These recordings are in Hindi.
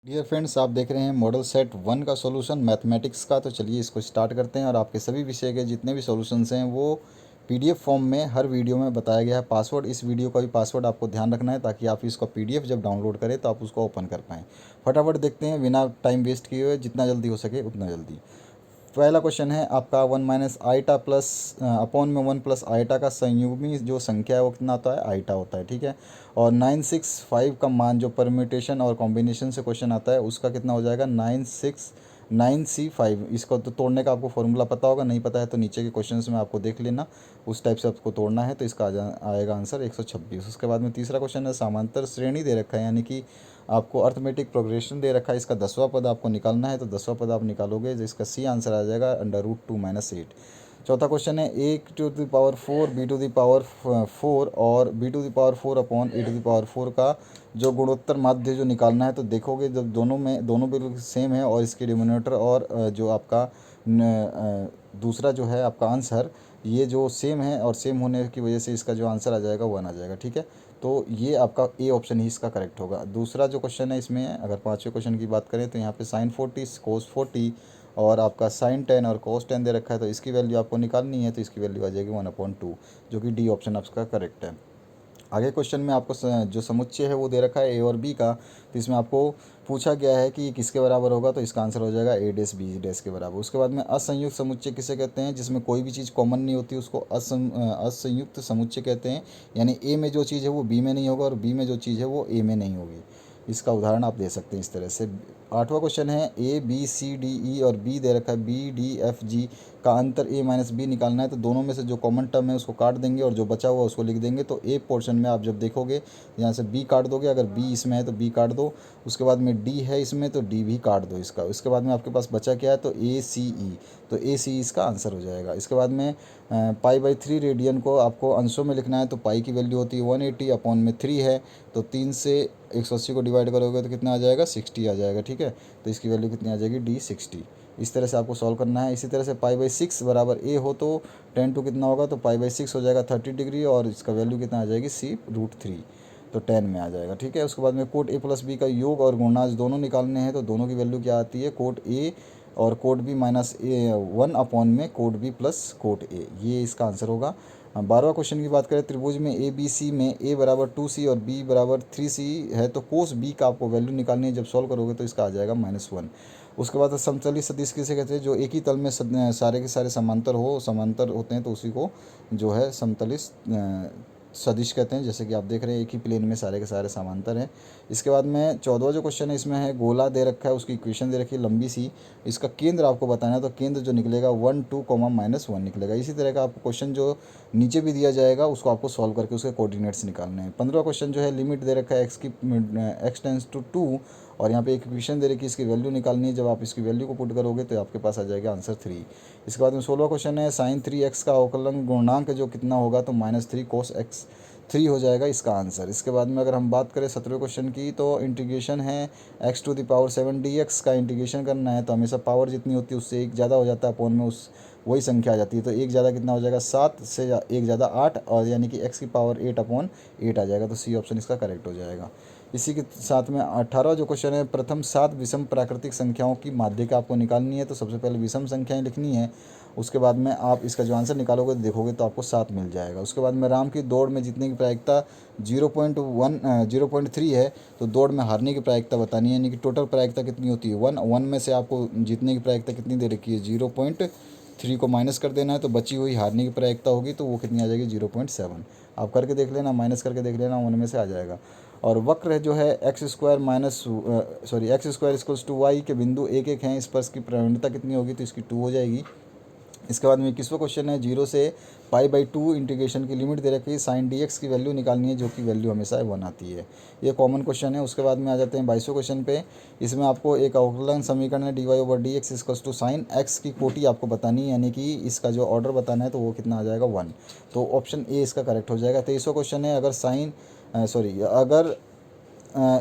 डियर फ्रेंड्स, आप देख रहे हैं मॉडल सेट 1 का सॉल्यूशन मैथमेटिक्स का। तो चलिए इसको स्टार्ट करते हैं। और आपके सभी विषय के जितने भी सॉल्यूशंस हैं वो पीडीएफ फॉर्म में हर वीडियो में बताया गया है। पासवर्ड, इस वीडियो का भी पासवर्ड आपको ध्यान रखना है ताकि आप इसका पीडीएफ जब डाउनलोड करें तो आप उसको ओपन कर पाएँ। फटाफट देखते हैं बिना टाइम वेस्ट किए हुए, जितना जल्दी हो सके उतना जल्दी। पहला क्वेश्चन है आपका 1 - आइटा प्लस अपॉन में 1 + आइटा का संयुग्मी जो संख्या है वो कितना होता है, आइटा होता है। ठीक है। और 965 का मान जो परम्यूटेशन और कॉम्बिनेशन से क्वेश्चन आता है उसका कितना हो जाएगा, 969C5। इसको तो तोड़ने का आपको फॉर्मूला पता होगा, नहीं पता है तो नीचे के क्वेश्चन में आपको देख लेना, उस टाइप से आपको तोड़ना है। तो इसका आएगा आंसर 126। उसके बाद में तीसरा क्वेश्चन है, समांतर श्रेणी दे रखा है, यानी कि आपको अर्थमेटिक प्रोग्रेशन दे रखा है। इसका 10वां पद आपको निकालना है, तो 10वां पद आप निकालोगे, तो इसका सी आंसर आ जाएगा √2 - 8। चौथा क्वेश्चन है, A⁴ B⁴ और B⁴ अपॉन A⁴ का जो गुणोत्तर माध्य जो निकालना है। तो देखोगे जब दोनों बिल्कुल सेम है और इसके डिनोमिनेटर और जो आपका दूसरा जो है आपका आंसर, ये जो सेम है और सेम होने की वजह से इसका जो आंसर आ जाएगा 1 आ जाएगा। ठीक है। तो ये आपका ए ऑप्शन ही इसका करेक्ट होगा। दूसरा जो क्वेश्चन है इसमें, अगर पाँचवें क्वेश्चन की बात करें तो यहाँ पे sin 40 cos 40 और आपका sin 10 और cos 10 दे रखा है। तो इसकी वैल्यू आपको निकालनी है, तो इसकी वैल्यू आ जाएगी 1/2, जो कि डी ऑप्शन आपका करेक्ट है। आगे क्वेश्चन में आपको जो समुच्चय है वो दे रखा है ए और बी का। तो इसमें आपको पूछा गया है कि ये किसके बराबर होगा, तो इसका आंसर हो जाएगा A' B' के बराबर। उसके बाद में असंयुक्त समुच्चय किसे कहते हैं, जिसमें कोई भी चीज़ कॉमन नहीं होती उसको असंयुक्त समुच्चय कहते हैं। यानी ए में जो चीज़ है वो बी में नहीं होगा और बी में जो चीज़ है वो ए में नहीं होगी। इसका उदाहरण आप दे सकते हैं इस तरह से। आठवां क्वेश्चन है, A B C D E और बी दे रखा है B D F G का अंतर A - B निकालना है। तो दोनों में से जो कॉमन टर्म है उसको काट देंगे और जो बचा हुआ उसको लिख देंगे। तो ए पोर्शन में आप जब देखोगे यहाँ से बी काट दोगे, अगर बी इसमें है तो बी काट दो। उसके बाद में डी है इसमें तो डी भी काट दो इसका। उसके बाद में आपके पास बचा क्या है, तो A C E। तो A C E इसका आंसर हो जाएगा। इसके बाद में π/3 रेडियन को आपको अंशों में लिखना है। तो पाई की वैल्यू होती है 180 अपॉन में 3 है। तो 3 से 180 को डिवाइड करोगे तो कितना आ जाएगा, 60 आ जाएगा। ठीक है। तो इसकी वैल्यू कितनी आ जाएगी, D60। इस तरह से आपको सॉल्व करना है। इसी तरह से π/6 बराबर ए हो तो 10 to कितना होगा, तो π/6 हो जाएगा 30 डिग्री और इसका वैल्यू कितना आ जाएगी, C√3। तो 10 में आ जाएगा। ठीक है। उसके बाद में कोट A + B का योग और गुणज दोनों निकालने हैं। तो दोनों की वैल्यू क्या आती है, कोट A और कोट B -1 अपॉन में quote B plus quote A, ये इसका आंसर होगा। 12वां क्वेश्चन की बात करें, त्रिभुज में ABC में A बराबर 2C और B बराबर 3C है। तो कोस B का आपको वैल्यू निकालनी है। जब सॉल्व करोगे तो इसका आ जाएगा -1। उसके बाद समतली सदिश किसे कहते हैं, जो एक ही तल में सारे के सारे समांतर होते हैं तो उसी को जो है समतली सदिश कहते हैं। जैसे कि आप देख रहे हैं एक ही प्लेन में सारे के सारे समांतर हैं। इसके बाद में 14वां जो क्वेश्चन है, इसमें है गोला दे रखा है, उसकी इक्वेशन दे रखी है लंबी सी। इसका केंद्र आपको बताना है। तो केंद्र जो निकलेगा 1 2, -1 निकलेगा। इसी तरह का आपको क्वेश्चन जो नीचे भी दिया जाएगा उसको आपको सॉल्व करके उसके कोऑर्डिनेट्स निकालने हैं। 15वां क्वेश्चन जो है, लिमिट दे रखा है x टेंस टू 2 और यहाँ पे एक इक्वेशन दे रखी है, इसकी वैल्यू निकालनी है। जब आप इसकी वैल्यू को पुट करोगे तो आपके पास आ जाएगा आंसर 3। इसके बाद में 16वां क्वेश्चन है, sin 3x का अवकलन गुणांक जो कितना होगा, तो -3 cos x 3 हो जाएगा इसका आंसर। इसके बाद में अगर हम बात करें 17वें क्वेश्चन की, तो इंटीग्रेशन है x⁻7 dx का इंटीग्रेशन करना है। तो हमेशा पावर जितनी होती है उससे एक ज़्यादा हो जाता है, अपॉन में उस वही संख्या आ जाती है। तो एक ज़्यादा कितना हो जाएगा, 7 से एक ज़्यादा 8, और यानी कि x की पावर 8/8 आ जाएगा। तो सी ऑप्शन इसका करेक्ट हो जाएगा। इसी के साथ में 18वां जो क्वेश्चन है, प्रथम 7 विषम प्राकृतिक संख्याओं की माध्यिका आपको निकालनी है। तो सबसे पहले विषम संख्याएं लिखनी है। उसके बाद में आप इसका जो आंसर निकालोगे तो देखोगे तो आपको 7 मिल जाएगा। उसके बाद में राम की दौड़ में जीतने की प्रायिकता 0.3 है। तो दौड़ में हारने की प्रायिकता बतानी है, यानी कि टोटल प्रायिकता कितनी होती है 1 में से आपको जीतने की प्रायिकता कितनी दे रखी है, 0.3 को माइनस कर देना है। तो बची हुई हारने की प्रायिकता होगी तो वो कितनी आ जाएगी, 0.7। आप करके देख लेना, माइनस करके देख लेना, 1 में से आ जाएगा। और वक्र जो है x² के बिंदु 1 1 हैं, इस पर इसकी प्रवणता कितनी होगी, तो इसकी 2 हो जाएगी। इसके बाद में 21वां क्वेश्चन है, 0 से π/2 इंटीग्रेशन की लिमिट दे रखी है, sin dx की वैल्यू निकालनी है, जो कि वैल्यू हमेशा 1 आती है। ये कॉमन क्वेश्चन है। उसके बाद में आ जाते हैं 22वें क्वेश्चन पे। इसमें आपको एक अवकलन समीकरण है, dy/dx = sin x की कोटि आपको बतानी है, यानी कि इसका जो ऑर्डर बताना है, तो वो कितना आ जाएगा, 1। तो ऑप्शन ए इसका करेक्ट हो जाएगा। 23वां क्वेश्चन है, अगर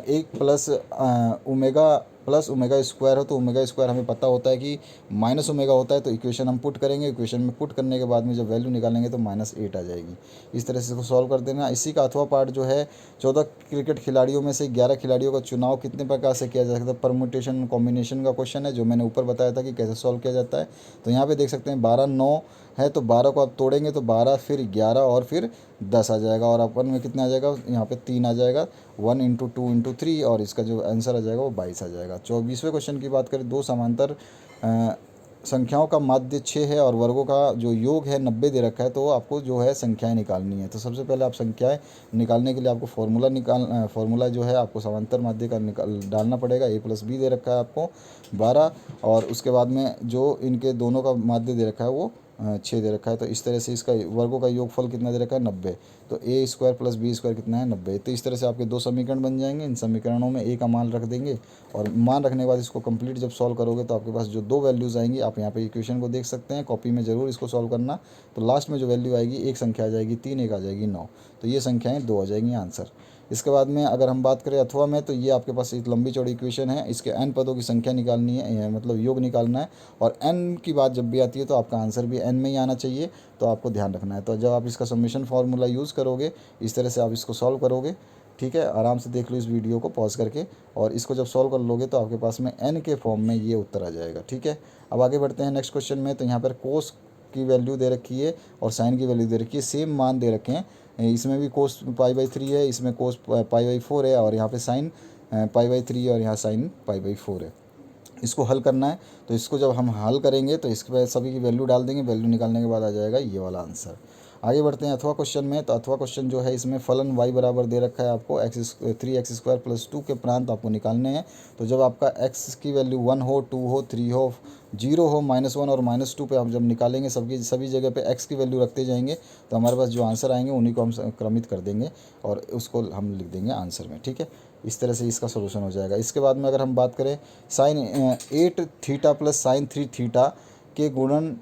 1 + ओमेगा प्लस ओमेगा स्क्वायर हो तो ओमेगा स्क्वायर हमें पता होता है कि माइनस ओमेगा होता है, तो इक्वेशन हम पुट करेंगे, इक्वेशन में पुट करने के बाद में जब वैल्यू निकालेंगे तो -8 आ जाएगी। इस तरह से इसको सॉल्व कर देना। इसी का अथवा पार्ट जो है 14 क्रिकेट खिलाड़ियों में से 11 खिलाड़ियों का चुनाव कितने प्रकार से किया जा सकता है, परमुटेशन कॉम्बिनेशन का क्वेश्चन है, जो मैंने ऊपर बताया था कि कैसे सॉल्व किया जाता है। तो यहाँ पे देख सकते हैं 12 9 है, तो 12 को आप तोड़ेंगे तो 12 फिर 11 और फिर 10 आ जाएगा, और अपन में कितना आ जाएगा, यहाँ पे 3 आ जाएगा, 1 इंटू 2 इंटू 3, और इसका जो आंसर आ जाएगा वो 22 आ जाएगा। 24वें क्वेश्चन की बात करें, दो समांतर संख्याओं का माध्य 6 है और वर्गों का जो योग है 90 दे रखा है, तो आपको जो है संख्याएं निकालनी है। तो सबसे पहले आप संख्याएं निकालने के लिए आपको फॉर्मूला जो है आपको समांतर माध्य का डालना पड़ेगा। a+b दे रखा है आपको 12, और उसके बाद में जो इनके दोनों का माध्य दे रखा है वो 6 दे रखा है। तो इस तरह से इसका वर्गों का योगफल कितना दे रखा है, 90। तो a² + b² कितना है, 90। तो इस तरह से आपके दो समीकरण बन जाएंगे। इन समीकरणों में a का मान रख देंगे, और मान रखने के बाद इसको कंप्लीट जब सॉल्व करोगे तो आपके पास जो दो वैल्यूज़ आएंगी, आप यहाँ पे इक्वेशन को देख सकते हैं, कॉपी में ज़रूर इसको सॉल्व करना। तो लास्ट में जो वैल्यू आएगी, एक संख्या आ जाएगी 3, एक आ जाएगी 9, तो ये संख्याएँ 2 आ जाएंगी आंसर। इसके बाद में अगर हम बात करें अथवा में, तो ये आपके पास एक लंबी चौड़ी इक्वेशन है, इसके n पदों की संख्या निकालनी है, मतलब योग निकालना है, और n की बात जब भी आती है तो आपका आंसर भी n में ही आना चाहिए, तो आपको ध्यान रखना है। तो जब आप इसका समेशन फार्मूला यूज़ करोगे, इस तरह से आप इसको सॉल्व करोगे, ठीक है। आराम से देख लो इस वीडियो को पॉज करके, और इसको जब सॉल्व कर लोगे तो आपके पास में n के फॉर्म में ये उत्तर आ जाएगा, ठीक है। अब आगे बढ़ते हैं नेक्स्ट क्वेश्चन में। तो यहाँ पर कोस की वैल्यू दे रखी है और साइन की वैल्यू दे रखी है, सेम मान दे रखे हैं। इसमें भी कोस π/3 है, इसमें कोस π/4 है, और यहाँ पे साइन π/3 है, और यहाँ साइन π/4 है। इसको हल करना है, तो इसको जब हम हल करेंगे तो इसके बाद सभी की वैल्यू डाल देंगे, वैल्यू निकालने के बाद आ जाएगा ये वाला आंसर। आगे बढ़ते हैं अथवा क्वेश्चन में। तो अथवा क्वेश्चन जो है, इसमें फलन y बराबर दे रखा है आपको 3x² + 2 के प्रांत आपको निकालने हैं। तो जब आपका x की वैल्यू 1 हो, 2 हो, 3 हो, 0 हो, -1 और -2 पे आप जब निकालेंगे, सभी जगह पे x की वैल्यू रखते जाएंगे, तो हमारे पास जो आंसर आएंगे उन्हीं को हम क्रमित कर देंगे और उसको हम लिख देंगे आंसर में, ठीक है। इस तरह से इसका सोल्यूशन हो जाएगा। इसके बाद में अगर हम बात करें साइन 8 थीटा + साइन 3 थीटा के गुणन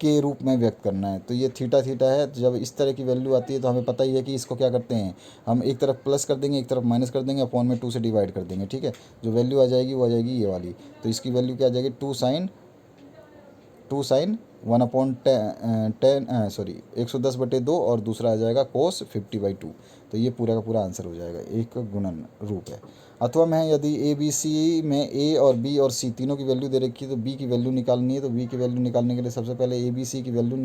के रूप में व्यक्त करना है। तो ये थीटा है, जब इस तरह की वैल्यू आती है तो हमें पता ही है कि इसको क्या करते हैं, हम एक तरफ प्लस कर देंगे, एक तरफ माइनस कर देंगे, अपॉन में 2 से डिवाइड कर देंगे, ठीक है। जो वैल्यू आ जाएगी वो आ जाएगी ये वाली। तो इसकी वैल्यू क्या आ जाएगी, 2 साइन 110/2, और दूसरा आ जाएगा कोस 50/2। तो ये पूरा का पूरा आंसर हो जाएगा, एक गुणन रूप है। अथवा में यदि ABC में A और B और C तीनों की वैल्यू दे रखी है, तो B की वैल्यू निकालनी है। तो B की वैल्यू निकालने के लिए सबसे पहले ABC की वैल्यू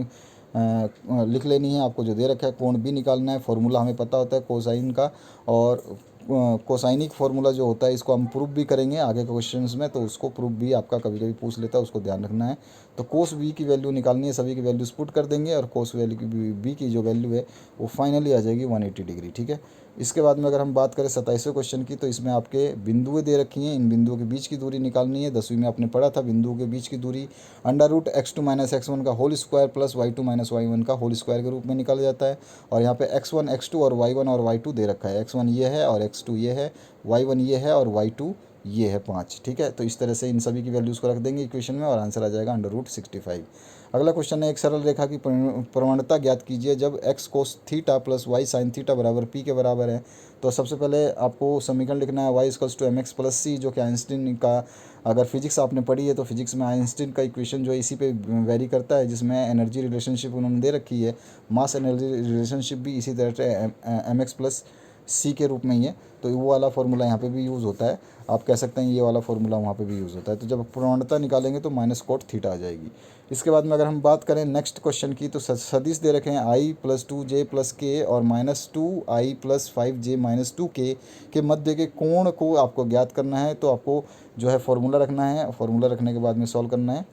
लिख लेनी है आपको, जो दे रखा है। कोण B निकालना है, फॉर्मूला हमें पता होता है कोसाइन का, और कोसाइनिक फार्मूला जो होता है इसको हम प्रूफ भी करेंगे आगे के क्वेश्चंस में, तो उसको प्रूफ भी आपका कभी कभी पूछ लेता है, उसको ध्यान रखना है। तो कोस बी की वैल्यू निकालनी है, सभी की वैल्यूज पुट कर देंगे, और कोस वैल्यू की बी की जो वैल्यू है वो फाइनली आ जाएगी 180 डिग्री, ठीक है। इसके बाद में अगर हम बात करें 27वें क्वेश्चन की, तो इसमें आपके बिंदुएं दे रखी हैं, इन बिंदुओं के बीच की दूरी निकालनी है। 10वीं में आपने पढ़ा था बिंदुओं के बीच की दूरी √x2 - x1 का होल स्क्वायर + y2 - y1 का होल स्क्वायर के रूप में निकाला जाता है। और यहाँ पे x1 x2 और y1 और y2 दे रखा है। x1 ये है और x2 ये है, y1 ये है और y2 ये है 5, ठीक है। तो इस तरह से इन सभी की वैल्यूज़ को रख देंगे इक्वेशन में, और आंसर आ जाएगा √65। अगला क्वेश्चन है, एक सरल रेखा की प्रवणता ज्ञात कीजिए जब x cos theta + y sin theta बराबर p के बराबर है। तो सबसे पहले आपको समीकरण लिखना है y = mx + c, जो कि आइंस्टीन का, अगर फिजिक्स आपने पढ़ी है तो फिजिक्स में आइंस्टीन का इक्वेशन जो है इसी पे वेरी करता है, जिसमें एनर्जी रिलेशनशिप उन्होंने दे रखी है। मास एनर्जी रिलेशनशिप भी इसी तरह से mx + c के रूप में ही है। तो वो वाला फार्मूला यहाँ पे भी यूज़ होता है, आप कह सकते हैं ये वाला फार्मूला वहाँ पे भी यूज़ होता है। तो जब प्रवणता निकालेंगे तो -cot थीटा आ जाएगी। इसके बाद में अगर हम बात करें नेक्स्ट क्वेश्चन की, तो सदिश दे रखे हैं i + 2j + k और -2i + 5j - 2k के मध्य के कोण को आपको ज्ञात करना है। तो आपको जो है फार्मूला रखना है, फार्मूला रखने के बाद में सॉल्व करना है।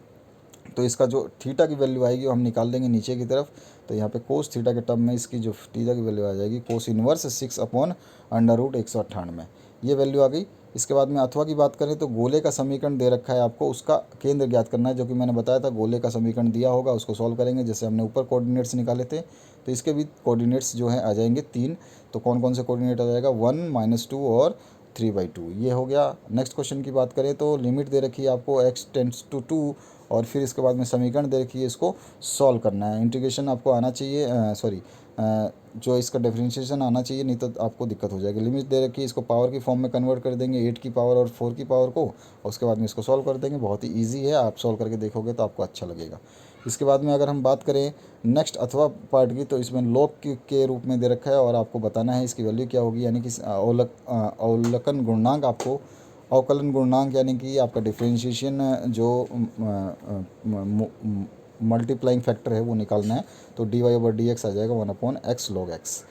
तो इसका जो थीटा की वैल्यू आएगी वो हम निकाल देंगे नीचे की तरफ। तो यहाँ पे कोस थीटा के टर्म में इसकी जो थीटा की वैल्यू आ जाएगी कोस इनवर्स 6/√198, ये वैल्यू आ गई। इसके बाद में अथवा की बात करें तो गोले का समीकरण दे रखा है आपको, उसका केंद्र ज्ञात करना है, जो कि मैंने बताया था गोले का समीकरण दिया होगा, उसको सॉल्व करेंगे जैसे हमने ऊपर कोऑर्डिनेट्स निकाले थे। तो इसके भी कोऑर्डिनेट्स जो हैं आ जाएंगे 3। तो कौन कौन से कोऑर्डिनेट आ जाएगा, 1 -2 और 3/2, ये हो गया। नेक्स्ट क्वेश्चन की बात करें तो लिमिट दे रखी है आपको x टेंड्स टू 2, और फिर इसके बाद में समीकरण दे रखी है, इसको सॉल्व करना है। इंटीग्रेशन आपको आना चाहिए, सॉरी जो इसका डिफरेंशिएशन आना चाहिए, नहीं तो आपको दिक्कत हो जाएगी। लिमिट दे रखी है, इसको पावर की फॉर्म में कन्वर्ट कर देंगे, 8 की पावर और 4 की पावर को, और उसके बाद में इसको सॉल्व कर देंगे। बहुत ही ईजी है, आप सॉल्व करके देखोगे तो आपको अच्छा लगेगा। इसके बाद में अगर हम बात करें नेक्स्ट अथवा पार्ट की, तो इसमें लॉग के रूप में दे रखा है और आपको बताना है इसकी वैल्यू क्या होगी, यानी कि अवलोकन गुणांक आपको, अवकलन गुणांक यानी कि आपका डिफरेंशिएशन जो मल्टीप्लाइंग फैक्टर है वो निकालना है। तो dy/dx आ जाएगा 1/x log x।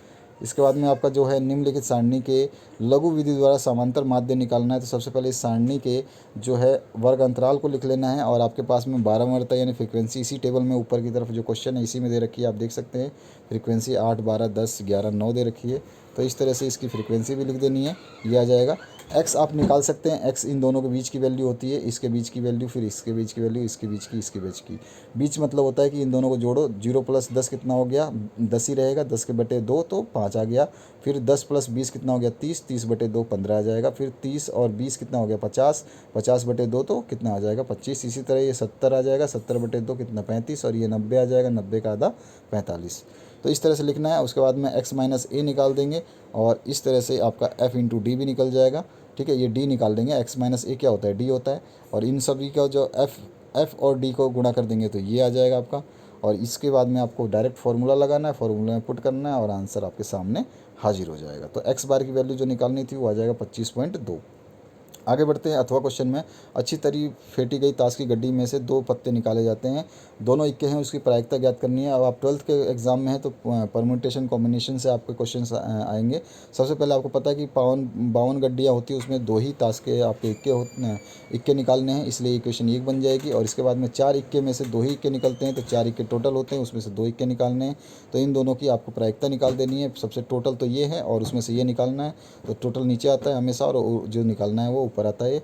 इसके बाद में आपका जो है निम्नलिखित सारणी के लघु विधि द्वारा समांतर माध्य निकालना है। तो सबसे पहले इस सारणी के जो है वर्ग अंतराल को लिख लेना है, और आपके पास में 12 मरता यानी फ्रीक्वेंसी इसी टेबल में ऊपर की तरफ जो क्वेश्चन है इसी में दे रखी है, आप देख सकते हैं। फ्रीक्वेंसी 8, 12, 10, 11, 9 दे रखी है। तो इस तरह से इसकी फ्रीक्वेंसी भी लिख देनी है, ये आ जाएगा। एक्स आप निकाल सकते हैं, एक्स इन दोनों के बीच की वैल्यू होती है, इसके बीच की वैल्यू, फिर इसके बीच की वैल्यू, इसके बीच की, इसके बीच की। बीच मतलब होता है कि इन दोनों को जोड़ो, 0 + 10 कितना हो गया, 10 ही रहेगा, 10 के बटे 2 तो 5 आ गया। फिर 10 + 20 कितना हो गया, 30, 30 बटे 2 15 आ जाएगा। फिर 30 और 20 कितना हो गया, 50, 50 बटे 2 तो कितना आ जाएगा, 25। इसी तरह ये 70 आ जाएगा, 70 बटे 2 कितना, 35, और ये 90 आ जाएगा, 90 का आधा 45। तो इस तरह से लिखना है। उसके बाद में x - a निकाल देंगे, और इस तरह से आपका f × d भी निकल जाएगा। ठीक है, ये d निकाल देंगे, x - a क्या होता है, d होता है, और इन सभी का जो f और d को गुणा कर देंगे तो ये आ जाएगा आपका। और इसके बाद में आपको डायरेक्ट फार्मूला लगाना है, फार्मूला में पुट करना है, और आंसर आपके सामने हाजिर हो जाएगा। तो x बार की वैल्यू जो निकालनी थी वो आ जाएगा 25.2। आगे बढ़ते हैं। अथवा क्वेश्चन में अच्छी तरह फेंटी गई ताश की गड्डी में से 2 पत्ते निकाले जाते हैं, दोनों इक्के हैं, उसकी प्रायिकता ज्ञात करनी है। अब आप 12th के एग्जाम में है तो परम्यूटेशन कॉम्बिनेशन से आपके क्वेश्चन आएंगे। सबसे पहले आपको पता है कि 52 गड्डियाँ होती है, उसमें 2 ही ताश के आपके इक्के निकालने हैं, इसलिए इक्वेशन 1 बन जाएगी। और इसके बाद में 4 इक्के में से 2 ही इक्के निकलते हैं, तो 4 इक्के टोटल होते हैं, उसमें से 2 इक्के निकालने हैं। तो इन दोनों की आपको प्रायिकता निकाल देनी है। सबसे टोटल तो ये है और उसमें से ये निकालना है। तो टोटल नीचे आता है हमेशा, और जो निकालना है वो ऊपर आता है।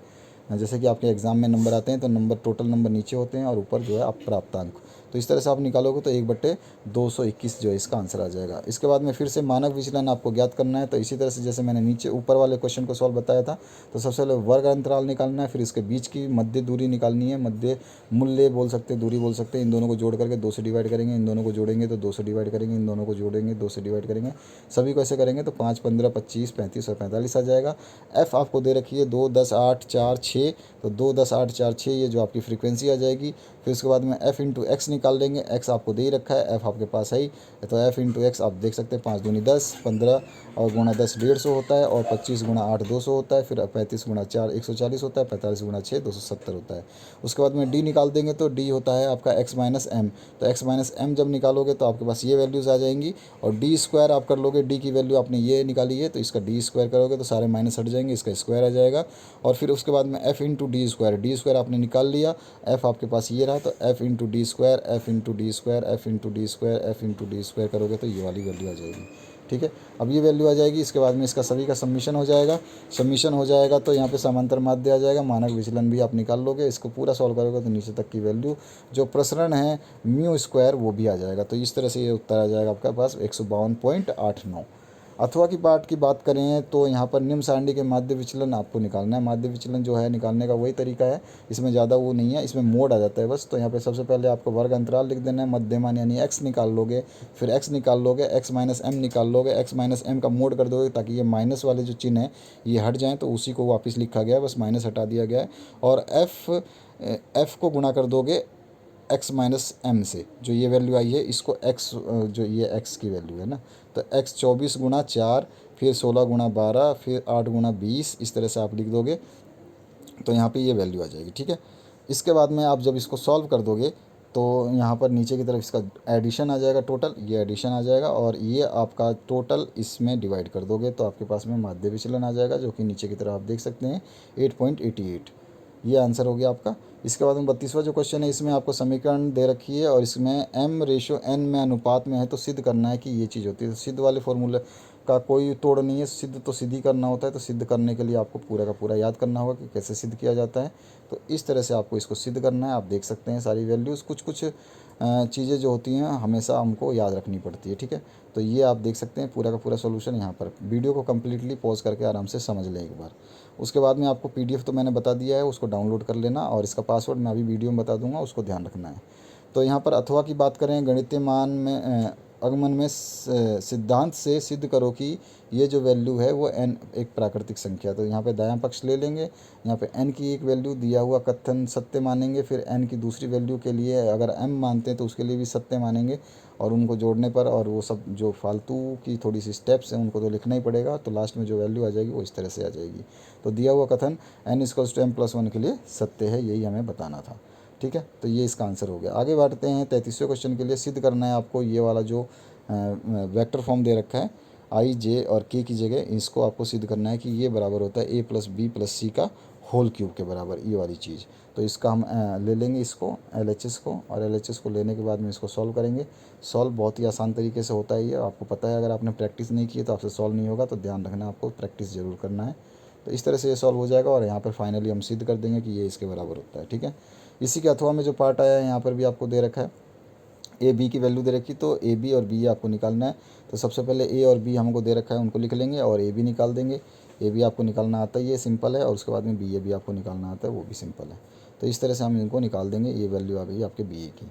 जैसे कि आपके एग्ज़ाम में नंबर आते हैं तो नंबर, टोटल नंबर नीचे होते हैं, और ऊपर जो है आप प्राप्तांक। तो इस तरह से आप निकालोगे तो 1/221 जो है इसका आंसर आ जाएगा। इसके बाद में फिर से मानक विचलन आपको ज्ञात करना है। तो इसी तरह से जैसे मैंने नीचे ऊपर वाले क्वेश्चन को सॉल्व बताया था, तो सबसे पहले वर्ग अंतराल निकालना है, फिर इसके बीच की मध्य दूरी निकालनी है, मध्य मूल्य बोल सकते हैं, दूरी बोल सकते हैं। इन दोनों को जोड़ करके 2 से डिवाइड करेंगे, इन दोनों को जोड़ेंगे तो 2 से डिवाइड करेंगे, इन दोनों को जोड़ेंगे 2 से डिवाइड करेंगे। सभी को ऐसे करेंगे तो 5, 15, 25, 35 और 45 आ जाएगा। एफ आपको दे रखी है 2, 10, 8, 4, 6, तो 2, 10, 8, 4, 6 ये जो आपकी फ्रीक्वेंसी आ जाएगी। फिर उसके बाद में f × x निकाल लेंगे, x आपको दे ही रखा है, f आपके पास है ही, तो f × x आप देख सकते हैं, 5 दूनी 10, 15 और गुणा 10 150 होता है, और 25 × 8 200 होता है, फिर 35 × 4 140 होता है, 45 × 6 270 होता है। उसके बाद में d निकाल देंगे तो d होता है आपका x - m। तो x - m जब निकालोगे तो आपके पास ये वैल्यूज़ आ जाएंगी, और d² आप कर लोगे, d की वैल्यू आपने ये निकाली है तो इसका d² करोगे तो सारे माइनस हट जाएंगे, इसका स्क्वायर आ जाएगा। और फिर उसके बाद में f × d² आपने निकाल लिया, f आपके पास ये रहा, तो f × d², f × d², f × d², f × d² करोगे तो ये वाली वैल्यू आ जाएगी। ठीक है, अब ये वैल्यू आ जाएगी। इसके बाद में इसका सभी का सबमिशन हो जाएगा। सबमिशन हो जाएगा तो यहाँ पे समांतर माध्य आ जाएगा, मानक विचलन भी आप निकाल लोगे। इसको पूरा सॉल्व करोगे तो नीचे तक की वैल्यू जो प्रसरण है μ² वो भी आ जाएगा। तो इस तरह से ये उत्तर आ जाएगा आपका पास 152.89। अथवा की पार्ट की बात करें तो यहाँ पर निम्न सारणी के माध्य विचलन आपको निकालना है। माध्य विचलन जो है निकालने का वही तरीका है, इसमें ज़्यादा वो नहीं है, इसमें मोड आ जाता है बस। तो यहाँ पे सबसे पहले आपको वर्ग अंतराल लिख देना है, मध्यमान यानी x निकाल लोगे, फिर x निकाल लोगे, x - m निकाल लोगे, x - m का मोड कर दोगे ताकि ये माइनस वाले जो चिन्ह है ये हट जाएँ, तो उसी को वापस लिखा गया है, बस माइनस हटा दिया गया है। और f को गुणा कर दोगे x - m से, जो ये वैल्यू आई है इसको x, जो ये x की वैल्यू है ना, तो x 24 × 4, फिर 16 × 12, फिर 8 × 20, इस तरह से आप लिख दोगे तो यहाँ पे ये वैल्यू आ जाएगी। ठीक है, इसके बाद में आप जब इसको सॉल्व कर दोगे तो यहाँ पर नीचे की तरफ इसका एडिशन आ जाएगा, टोटल ये एडिशन आ जाएगा, और ये आपका टोटल इसमें डिवाइड कर दोगे तो आपके पास में माध्य विचलन आ जाएगा, जो कि नीचे की तरफ आप देख सकते हैं 8.88। ये आंसर हो गया आपका। इसके बाद में 32वां जो क्वेश्चन है, इसमें आपको समीकरण दे रखी है और इसमें m/n में अनुपात में है, तो सिद्ध करना है कि ये चीज़ होती है। तो सिद्ध वाले फॉर्मूले का कोई तोड़ नहीं है, सिद्ध तो सिद्ध ही करना होता है। तो सिद्ध करने के लिए आपको पूरा का पूरा याद करना होगा कि कैसे सिद्ध किया जाता है। तो इस तरह से आपको इसको सिद्ध करना है। आप देख सकते हैं सारी वैल्यूज़, कुछ कुछ चीज़ें जो होती हैं हमेशा हमको याद रखनी पड़ती है। ठीक है, तो ये आप देख सकते हैं पूरा का पूरा सोल्यूशन यहाँ पर। वीडियो को कम्प्लीटली पॉज करके आराम से समझ लें एक बार। उसके बाद में आपको PDF तो मैंने बता दिया है, उसको डाउनलोड कर लेना, और इसका पासवर्ड मैं अभी वीडियो में बता दूंगा, उसको ध्यान रखना है। तो यहाँ पर अथवा की बात करें, गणितीय मान में आगमन में सिद्धांत से सिद्ध करो कि ये जो वैल्यू है वो n एक प्राकृतिक संख्या। तो यहाँ पे दायां पक्ष ले लेंगे, यहाँ पे n की एक वैल्यू दिया हुआ कथन सत्य मानेंगे, फिर n की दूसरी वैल्यू के लिए अगर m मानते हैं तो उसके लिए भी सत्य मानेंगे, और उनको जोड़ने पर और वो सब जो फालतू की थोड़ी सी स्टेप्स हैं उनको तो लिखना ही पड़ेगा, तो लास्ट में जो वैल्यू आ जाएगी वो इस तरह से आ जाएगी। तो दिया हुआ कथन n=m+1 के लिए सत्य है, यही हमें बताना था। ठीक है, तो ये इसका आंसर हो गया। आगे बढ़ते हैं 33वें क्वेश्चन के लिए। सिद्ध करना है आपको ये वाला जो वेक्टर फॉर्म दे रखा है आई जे और के की जगह, इसको आपको सिद्ध करना है कि ये बराबर होता है a+b+c का होल क्यूब के बराबर, ये वाली चीज़। तो इसका हम ले लेंगे इसको LHS को, और LHS को लेने के बाद में इसको सॉल्व करेंगे। सॉल्व बहुत ही आसान तरीके से होता है, ये आपको पता है। अगर आपने प्रैक्टिस नहीं की है तो आपसे सॉल्व नहीं होगा, तो ध्यान रखना आपको प्रैक्टिस ज़रूर करना है। तो इस तरह से ये सॉल्व हो जाएगा, और यहाँ पर फाइनली हम सिद्ध कर देंगे कि ये इसके बराबर होता है। ठीक है, इसी के अथवा में जो पार्ट आया है यहाँ पर भी आपको दे रखा है ए बी की वैल्यू दे रखी, तो ए बी और बी आपको निकालना है। तो सबसे पहले ए और बी हमको दे रखा है, उनको लिख लेंगे और ए बी निकाल देंगे। ए बी आपको निकालना आता है, ये सिंपल है, और उसके बाद में बी ए भी आपको निकालना आता है, वो भी सिंपल है। तो इस तरह से हम इनको निकाल देंगे। ये वैल्यू आ गई आपके बी ए की।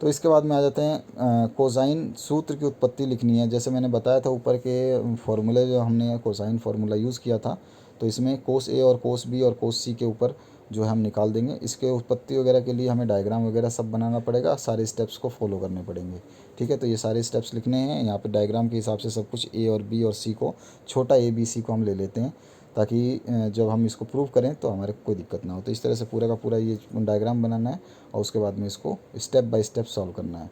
तो इसके बाद में आ जाते हैं कोसाइन सूत्र की उत्पत्ति लिखनी है। जैसे मैंने बताया था ऊपर के फॉर्मूले, जो हमने कोसाइन फार्मूला यूज़ किया था, तो इसमें कोस ए और कोस बी और कोस सी के ऊपर जो है हम निकाल देंगे। इसके उत्पत्ति वगैरह के लिए हमें डायग्राम वगैरह सब बनाना पड़ेगा, सारे स्टेप्स को फॉलो करने पड़ेंगे। ठीक है, तो ये सारे स्टेप्स लिखने हैं यहाँ पे डायग्राम के हिसाब से सब कुछ। ए और बी और सी को, छोटा ए बी सी को हम ले लेते हैं, ताकि जब हम इसको प्रूव करें तो हमारे कोई दिक्कत ना हो। तो इस तरह से पूरा का पूरा ये डायग्राम बनाना है, और उसके बाद में इसको स्टेप बाय स्टेप सॉल्व करना है।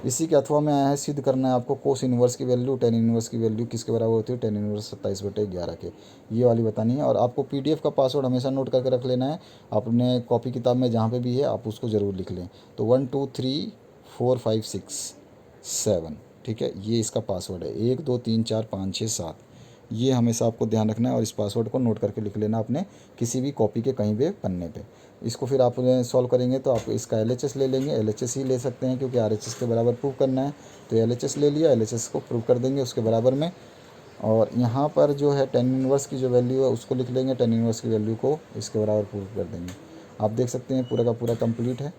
इसी के अथवा में आया है सिद्ध करना है आपको कोस इनवर्स की वैल्यू, टेन इनवर्स की वैल्यू किसके बराबर होती है, टेन इनवर्स 27/11 के, ये वाली बतानी है। और आपको PDF का पासवर्ड हमेशा नोट करके रख लेना है, अपने कॉपी किताब में जहाँ पे भी है आप उसको ज़रूर लिख लें। तो 1 2 3 4 5 6 7, ठीक है, ये इसका पासवर्ड है। 1 2 3 4 5 6 7, ये हमेशा आपको ध्यान रखना है, और इस पासवर्ड को नोट करके लिख लेना अपने किसी भी कॉपी के कहीं भी पन्ने पे। इसको फिर आप सॉल्व करेंगे तो आप इसका LHS ले लेंगे। LHS ही ले सकते हैं क्योंकि RHS के बराबर प्रूव करना है, तो LHS ले लिया, LHS को प्रूव कर देंगे उसके बराबर में। और यहाँ पर जो है टेन इनवर्स की जो वैल्यू है उसको लिख लेंगे, टेन इनवर्स की वैल्यू को इसके बराबर प्रूव कर देंगे। आप देख सकते हैं पूरा का पूरा कंप्लीट है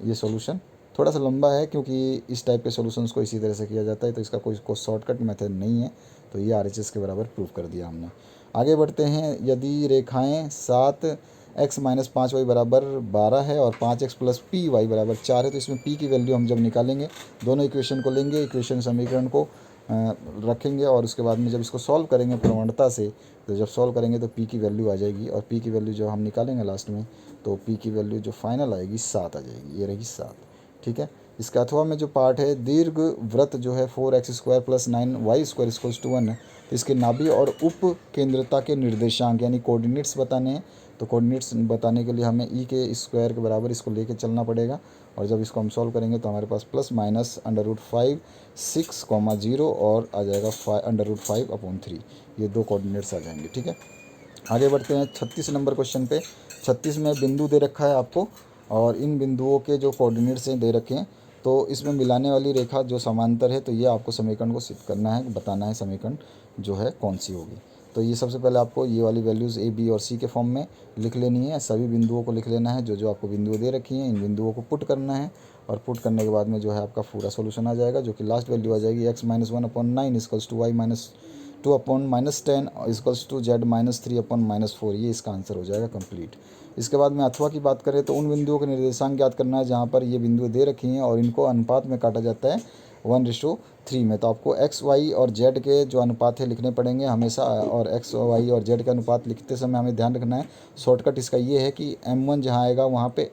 ये सॉल्यूशन। थोड़ा सा लंबा है क्योंकि इस टाइप के सॉल्यूशंस को इसी तरह से किया जाता है, तो इसका कोई शॉर्टकट मेथड नहीं है। तो ये RHS के बराबर प्रूव कर दिया हमने। आगे बढ़ते हैं। यदि रेखाएं 7x-5y बराबर 12 है और 5x+py बराबर 4 है, तो इसमें p की वैल्यू हम जब निकालेंगे, दोनों इक्वेशन को लेंगे, इक्वेशन समीकरण को रखेंगे, और उसके बाद में जब इसको सॉल्व करेंगे प्रवणता से, तो जब सॉल्व करेंगे तो p की वैल्यू आ जाएगी, और p की वैल्यू जब हम निकालेंगे लास्ट में, तो p की वैल्यू जो फाइनल आएगी 7 आ जाएगी, ये रहेगी 7। ठीक है, इसका अथवा में जो पार्ट है, दीर्घ वृत्त जो है 4x² + 9y² = 1 है, तो इसके नाभि और उप केंद्रता के निर्देशांक यानी कोऑर्डिनेट्स बताने हैं। तो कोऑर्डिनेट्स बताने के लिए हमें ई के स्क्वायर के बराबर इसको लेके चलना पड़ेगा, और जब इसको हम सॉल्व करेंगे तो हमारे पास ±√5 6, 0 और आ जाएगा √5/3, ये दो कोऑर्डिनेट्स आ जाएंगे। ठीक है, आगे बढ़ते हैं 36 नंबर क्वेश्चन पे। 36 में बिंदु दे रखा है आपको, और इन बिंदुओं के जो कोऑर्डिनेट्स हैं दे रखे हैं, तो इसमें मिलाने वाली रेखा जो समांतर है, तो ये आपको समीकरण को सिद्ध करना है, बताना है समीकरण जो है कौन सी होगी। तो ये सबसे पहले आपको ये वाली वैल्यूज़ A B और C के फॉर्म में लिख लेनी है। सभी बिंदुओं को लिख लेना है, जो जो आपको बिंदुएं दे रखी हैं, इन बिंदुओं को पुट करना है, और पुट करने के बाद में जो है आपका पूरा सोल्यूशन आ जाएगा, जो कि लास्ट वैल्यू आ जाएगी x-1/9 = y-2/-10 = z-3/-4। ये इसका आंसर हो जाएगा कंप्लीट। इसके बाद में अथवा की बात करें तो उन बिंदुओं के निर्देशांक ज्ञात करना है जहाँ पर ये बिंदु दे रखी हैं, और इनको अनुपात में काटा जाता है 1:3 में। तो आपको x y और z के जो अनुपात है लिखने पड़ेंगे हमेशा, और x y और z का अनुपात लिखते समय हमें ध्यान रखना है, शॉर्टकट इसका ये है कि m1 जहाँ आएगा वहाँ पे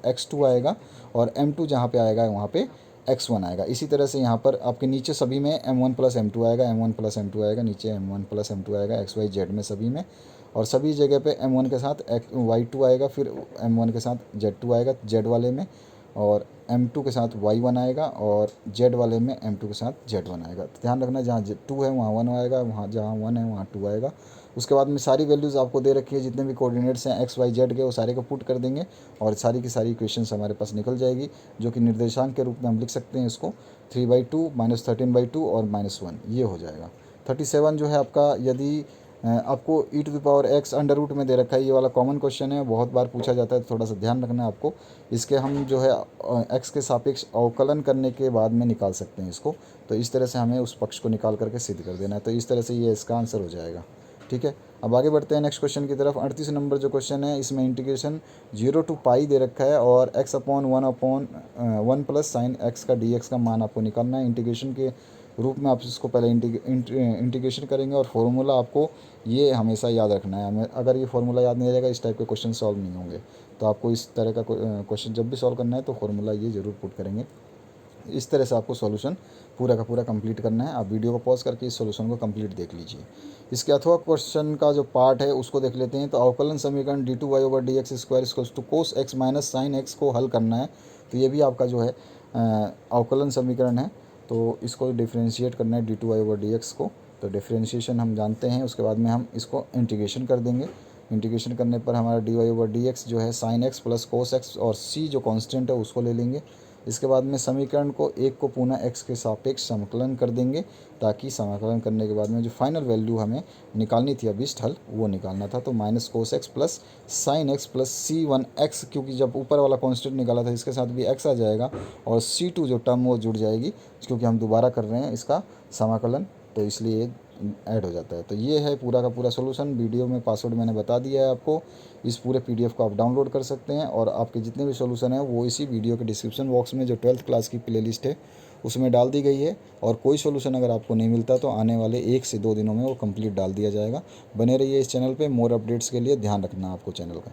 x2 आएगा, और m2 जहाँ पे आएगा वहाँ पे x1 आएगा। इसी तरह से यहाँ पर आपके नीचे सभी में m1 + m2 आएगा, m1 + m2 आएगा, नीचे m1 + m2 आएगा x y z में सभी में, और सभी जगह पे m1 के साथ y2 आएगा, फिर m1 के साथ z2 आएगा z वाले में, और m2 के साथ y1 आएगा, और z वाले में m2 के साथ z1 आएगा। तो ध्यान रखना, जहाँ 2 है वहाँ 1 आएगा, वहाँ जहाँ 1 है वहाँ 2 आएगा। उसके बाद में सारी वैल्यूज़ आपको दे रखी है, जितने भी कोऑर्डिनेट्स हैं x y z के, वो सारे को पुट कर देंगे, और सारी की सारी इक्वेशंस हमारे पास निकल जाएगी, जो कि निर्देशांक के रूप में हम लिख सकते हैं इसको 3/2 -13/2 और -1, ये हो जाएगा। 37 जो है आपका, यदि आपको e⁻x अंडर रूट में दे रखा है, ये वाला कॉमन क्वेश्चन है, बहुत बार पूछा जाता है, तो थोड़ा सा ध्यान रखना है आपको। इसके हम जो है x के सापेक्ष अवकलन करने के बाद में निकाल सकते हैं इसको। तो इस तरह से हमें उस पक्ष को निकाल करके सिद्ध कर देना है। तो इस तरह से ये इसका आंसर हो जाएगा। ठीक है, अब आगे बढ़ते हैं नेक्स्ट क्वेश्चन की तरफ। 38 नंबर जो क्वेश्चन है, इसमें इंटीग्रेशन 0 टू पाई दे रखा है और x/1 प्लस साइन एक्स का dx का मान आपको निकालना है। इंटीग्रेशन के रूप में आप इसको पहले इंटीग्रेशन करेंगे और फॉर्मूला आपको ये हमेशा याद रखना है। हमें अगर ये फॉर्मूला याद नहीं रहेगा, इस टाइप के क्वेश्चन सॉल्व नहीं होंगे। तो आपको इस तरह का क्वेश्चन जब भी सॉल्व करना है तो फॉर्मूला ये ज़रूर पुट करेंगे। इस तरह से आपको सॉल्यूशन पूरा का पूरा कंप्लीट करना है। आप वीडियो को पॉज करके इस सॉल्यूशन को कंप्लीट देख लीजिए। इसके अथवा क्वेश्चन का जो पार्ट है उसको देख लेते हैं। तो अवकलन समीकरण d2y/dx² कोस x माइनस साइन एक्स को हल करना है। तो ये भी आपका जो है अवकलन समीकरण है। तो इसको डिफ्रेंशिएट करना है d2y/dx को। तो डिफ्रेंशिएशन हम जानते हैं, उसके बाद में हम इसको इंटीग्रेशन कर देंगे। इंटीग्रेशन करने पर हमारा dy/dx जो है sine x plus cos x और c जो कांस्टेंट है उसको ले लेंगे। इसके बाद में समीकरण को एक को पुनः x के सापेक्ष समाकलन कर देंगे, ताकि समाकलन करने के बाद में जो फाइनल वैल्यू हमें निकालनी थी अभिष्ट हल वो निकालना था। तो minus cos x plus sine x plus c1x, क्योंकि जब ऊपर वाला कांस्टेंट निकाला था इसके साथ भी x आ जाएगा और c2 जो टर्म वो जुड़ जाएगी, क्योंकि हम दोबारा कर रहे हैं इसका समाकलन, तो इसलिए ऐड हो जाता है। तो ये है पूरा का पूरा सॉल्यूशन। वीडियो में पासवर्ड मैंने बता दिया है आपको। इस पूरे पीडीएफ को आप डाउनलोड कर सकते हैं और आपके जितने भी सॉल्यूशन हैं वो इसी वीडियो के डिस्क्रिप्शन बॉक्स में जो 12th क्लास की प्लेलिस्ट है उसमें डाल दी गई है। और कोई सॉल्यूशन अगर आपको नहीं मिलता तो आने वाले 1 से 2 दिनों में वो कंप्लीट डाल दिया जाएगा। बने रहिए इस चैनल पे। मोर अपडेट्स के लिए ध्यान रखना आपको चैनल का।